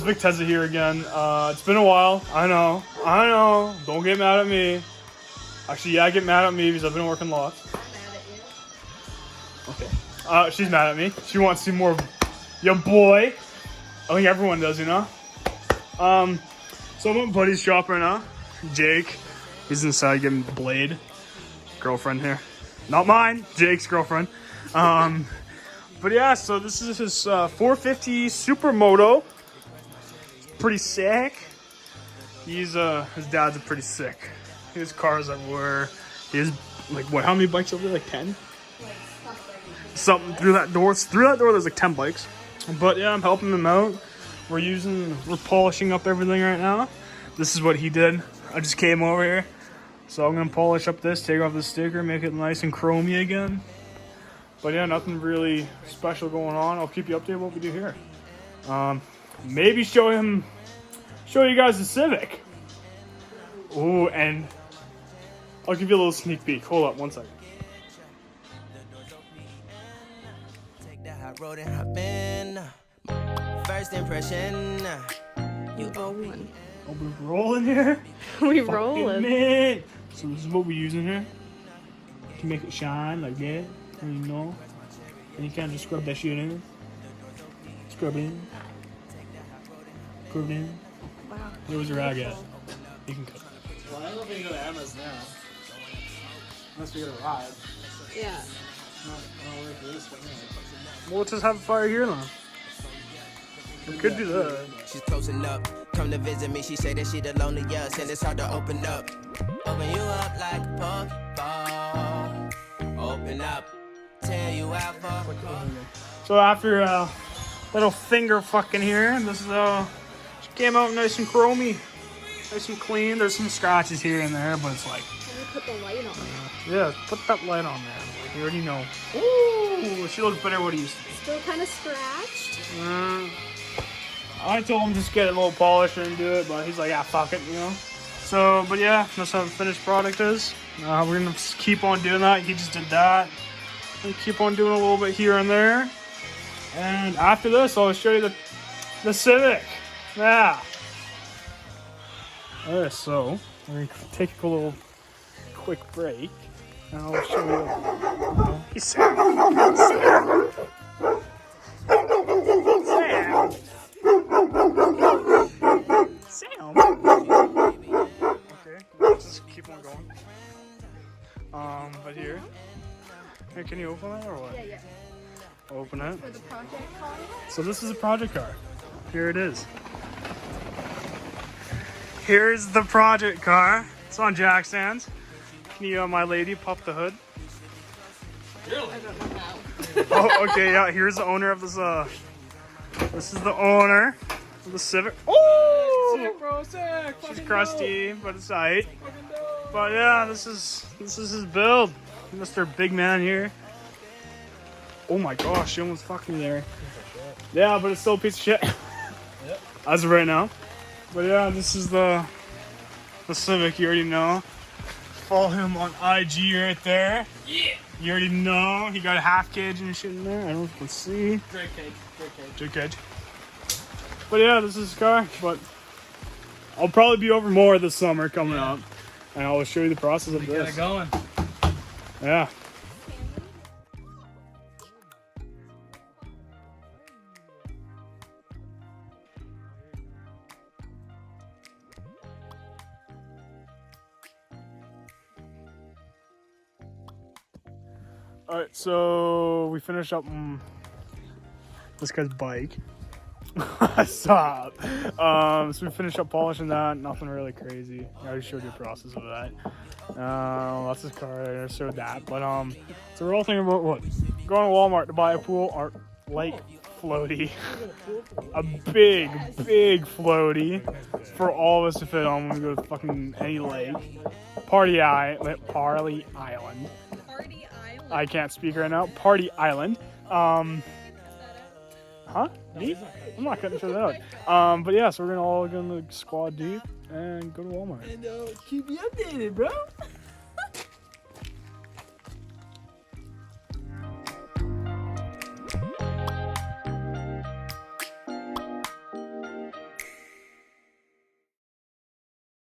Vic Tezza here again. It's been a while. I know. Don't get mad at me. Actually, yeah, get mad at me because I've been working lots. I'm mad at you. Okay. She's mad at me. She wants to see more of your boy. I think everyone does, you know? So I'm at my buddy's shop right now. Jake. He's inside getting Blade. Girlfriend here. Not mine. Jake's girlfriend. But yeah, so this is his 450 Supermoto. Pretty sick. His dad's pretty sick. He has cars everywhere. He has like what? How many bikes over there? Like 10? Something through that door. Through that door, there's like 10 bikes. But yeah, I'm helping him out. We're polishing up everything right now. This is what he did. I just came over here, so I'm gonna polish up this, take off the sticker, make it nice and chromy again. But yeah, nothing really special going on. I'll keep you updated what we do here. Maybe show you guys the Civic. Ooh, and I'll give you a little sneak peek. Hold up, 1 second. Take the hot road and hop in. First impression. You owe one. Oh, we rolling here? We rolling. Man. So this is what we use in here to make it shine like that. You know, and you kind of just scrub that shit in. Scrub it in. Scrub it in. Wow. Where was your rag at? You can cut. Well, I don't know if we can go to Emma's now. Unless we get a ride. Yeah. I don't work for this one. Well, let's just have a fire here then. We could do that. She's closing up. Come to visit me. She say that she the loneliest and it's hard to open up. Open you up like a Pokeball. Open up. Tell you out for. So after little finger fucking here, this is she came out nice and chromy, nice and clean. There's some scratches here and there, but it's like. Let me put the light on. Yeah, put that light on there. Like you already know. Ooh, she looks better than what it used to be. Still kind of scratched. I told him just get a little polish and do it, but he's like, ah, fuck it, you know. So, but yeah, that's how the finished product is. We're gonna just keep on doing that. He just did that. We keep on doing a little bit here and there. And after this, I'll show you the Civic. Yeah. Alright, so we're gonna take a little quick break, and I'll show you. He's Sam. Sam. Okay, let's just keep on going. But here. Hey, can you open it or what? Yeah. Open it. For the project car. So this is a project car. Here it is. Here's the project car. It's on jack stands. Can you, my lady, pop the hood? I don't know how. Oh, okay, yeah. Here's the owner of this. This is the owner of the Civic. Oh! Sick, bro, sick. She's crusty, but it's tight. But yeah, this is his build. Mr. Big Man here. Oh my gosh, she almost fucked me there. Yeah, but it's still a piece of shit. Yep. As of right now. But yeah, this is the Civic, you already know. Follow him on IG right there. Yeah. You already know. He got a half cage and shit in there. I don't know if you can see. Great cage. Good cage. But yeah, this is his car. But I'll probably be over more this summer coming up. And I'll show you the process of Get it this. going. Yeah. Alright, so we finished up this guy's bike. Stop. So we finished up polishing that. Nothing really crazy. I already showed you the process of that. That's his car. I showed that. But so we're all thinking about what? Going to Walmart to buy a pool or lake floaty. A big floaty for all of us to fit on when we go to fucking any lake. Party Island. I can't speak right now. Party Island. Huh? Me? I'm not cutting shit out. But yeah, so we're all gonna squad deep and go to Walmart. And keep you updated, bro.